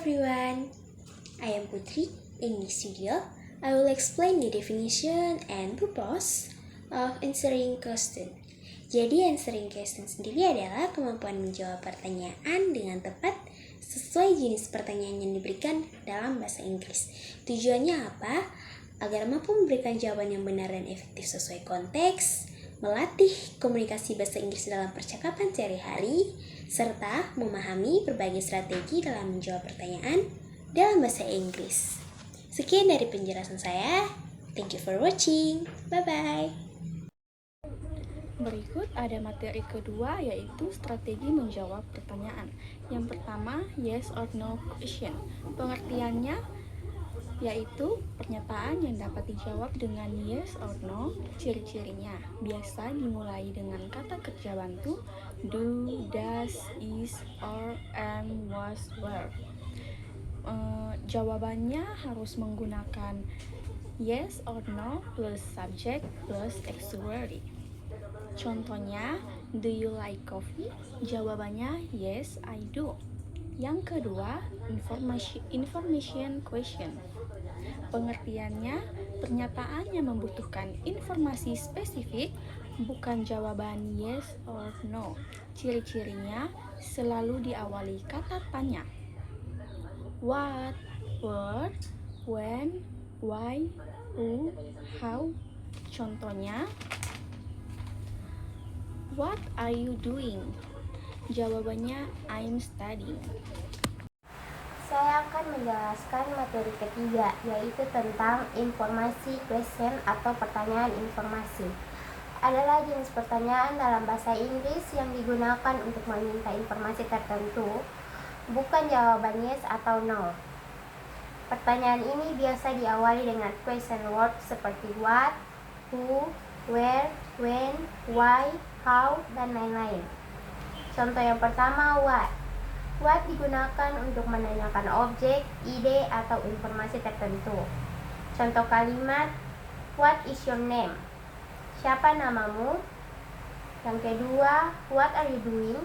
everyone, I am Putri. In this video, I will explain the definition and purpose of answering question. Jadi answering question sendiri adalah kemampuan menjawab pertanyaan dengan tepat sesuai jenis pertanyaan yang diberikan dalam bahasa Inggris. Tujuannya apa? Agar mampu memberikan jawaban yang benar dan efektif sesuai konteks, melatih komunikasi bahasa Inggris dalam percakapan sehari-hari, serta memahami berbagai strategi dalam menjawab pertanyaan dalam bahasa Inggris. Sekian dari penjelasan saya. Thank you for watching. Bye-bye. Berikut ada materi kedua, yaitu strategi menjawab pertanyaan. Yang pertama, yes or no question. Pengertiannya yaitu pernyataan yang dapat dijawab dengan yes or no. Ciri-cirinya biasa dimulai dengan kata kerja bantu do, does, is, or, am, was, were. Jawabannya harus menggunakan yes or no plus subject plus auxiliary. Contohnya, do you like coffee? Jawabannya yes, I do. Yang kedua, information question. Pengertiannya, pernyataan yang membutuhkan informasi spesifik, bukan jawaban yes or no. Ciri-cirinya selalu diawali kata tanya. What, where, when, why, who, how. Contohnya, what are you doing? Jawabannya I'm studying. Saya akan menjelaskan materi ketiga, yaitu tentang informasi question atau pertanyaan informasi. Adalah jenis pertanyaan dalam bahasa Inggris yang digunakan untuk meminta informasi tertentu, bukan jawaban yes atau no. Pertanyaan ini biasa diawali dengan question word seperti what, who, where, when, why, how, dan lain-lain. Contoh yang pertama, what. What digunakan untuk menanyakan objek, ide, atau informasi tertentu. Contoh kalimat, what is your name? Siapa namamu? Yang kedua, what are you doing?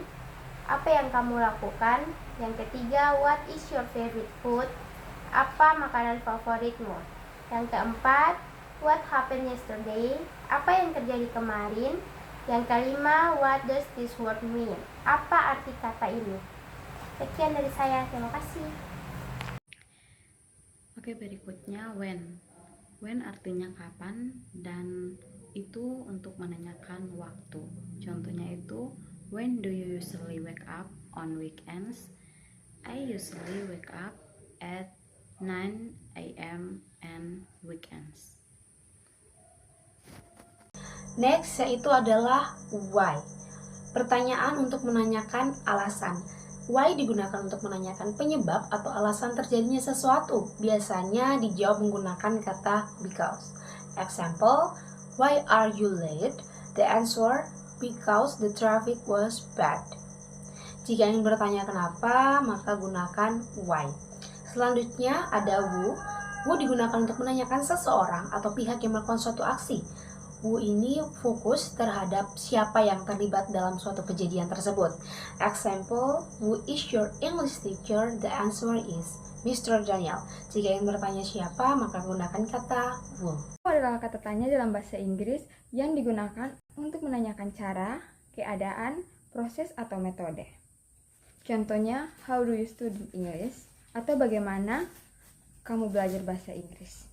Apa yang kamu lakukan? Yang ketiga, what is your favorite food? Apa makanan favoritmu? Yang keempat, what happened yesterday? Apa yang terjadi kemarin? Yang kelima, what does this word mean? Apa arti kata ini? Sekian dari saya, terima kasih. Oke, berikutnya when. When artinya kapan, dan itu untuk menanyakan waktu. Contohnya itu, when do you usually wake up on weekends? I usually wake up at 9 a.m. and weekends. Next, yaitu adalah why. Pertanyaan untuk menanyakan alasan. Why digunakan untuk menanyakan penyebab atau alasan terjadinya sesuatu. Biasanya dijawab menggunakan kata because. Example, why are you late? The answer, because the traffic was bad. Jika ingin bertanya kenapa, maka gunakan why. Selanjutnya ada who. Who digunakan untuk menanyakan seseorang atau pihak yang melakukan suatu aksi. Who ini fokus terhadap siapa yang terlibat dalam suatu kejadian tersebut. Example, who is your English teacher? The answer is Mr. Daniel. Jika ingin bertanya siapa, maka gunakan kata who. Adalah kata tanya dalam bahasa Inggris yang digunakan untuk menanyakan cara, keadaan, proses, atau metode. Contohnya, how do you study English? Atau bagaimana kamu belajar bahasa Inggris?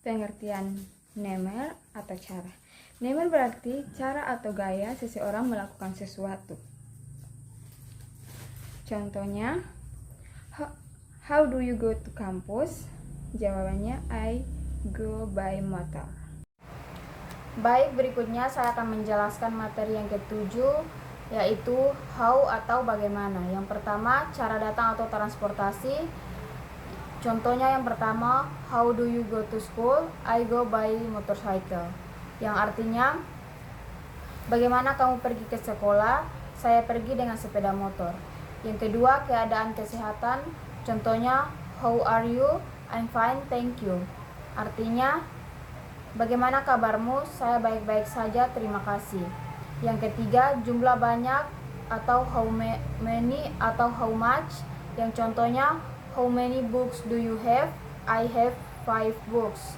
Pengertian manner atau cara. Manner berarti cara atau gaya seseorang melakukan sesuatu. Contohnya, how do you go to campus? Jawabannya, I go by motor. Baik, berikutnya saya akan menjelaskan materi yang ketujuh, yaitu how atau bagaimana. Yang pertama, cara datang atau transportasi. Contohnya yang pertama, how do you go to school? I go by motorcycle. Yang artinya, bagaimana kamu pergi ke sekolah? Saya pergi dengan sepeda motor. Yang kedua, keadaan kesehatan. Contohnya, how are you? I'm fine, thank you. Artinya, bagaimana kabarmu? Saya baik-baik saja, terima kasih. Yang ketiga, jumlah banyak atau how many atau how much. Yang contohnya, How many books do you have? I have 5 books.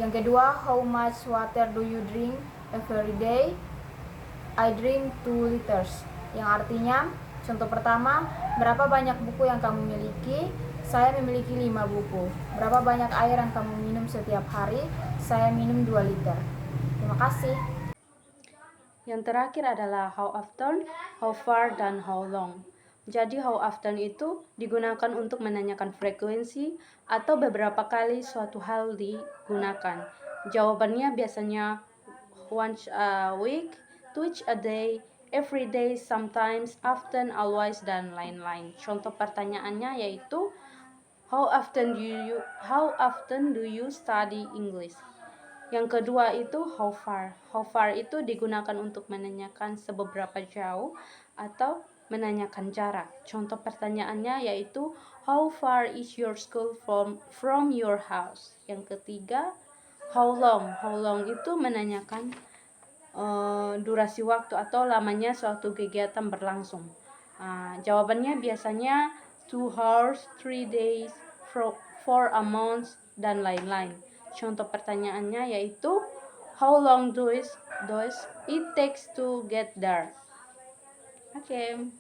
Yang kedua, how much water do you drink every day? I drink 2 liters. Yang artinya, contoh pertama, berapa banyak buku yang kamu miliki? Saya memiliki 5 buku. Berapa banyak air yang kamu minum setiap hari? Saya minum 2 liter. Terima kasih. Yang terakhir adalah how often, how far, dan how long. Jadi how often itu digunakan untuk menanyakan frekuensi atau beberapa kali suatu hal digunakan. Jawabannya biasanya once a week, twice a day, every day, sometimes, often, always, dan lain-lain. Contoh pertanyaannya yaitu how often do you study English? Yang kedua itu how far. How far itu digunakan untuk menanyakan seberapa jauh atau menanyakan jarak. Contoh pertanyaannya yaitu how far is your school from your house. Yang ketiga how long. How long itu menanyakan durasi waktu atau lamanya suatu kegiatan berlangsung. Jawabannya biasanya 2 hours, 3 days, 4 a month, dan lain-lain. Contoh pertanyaannya yaitu how long does it takes to get there? Oke.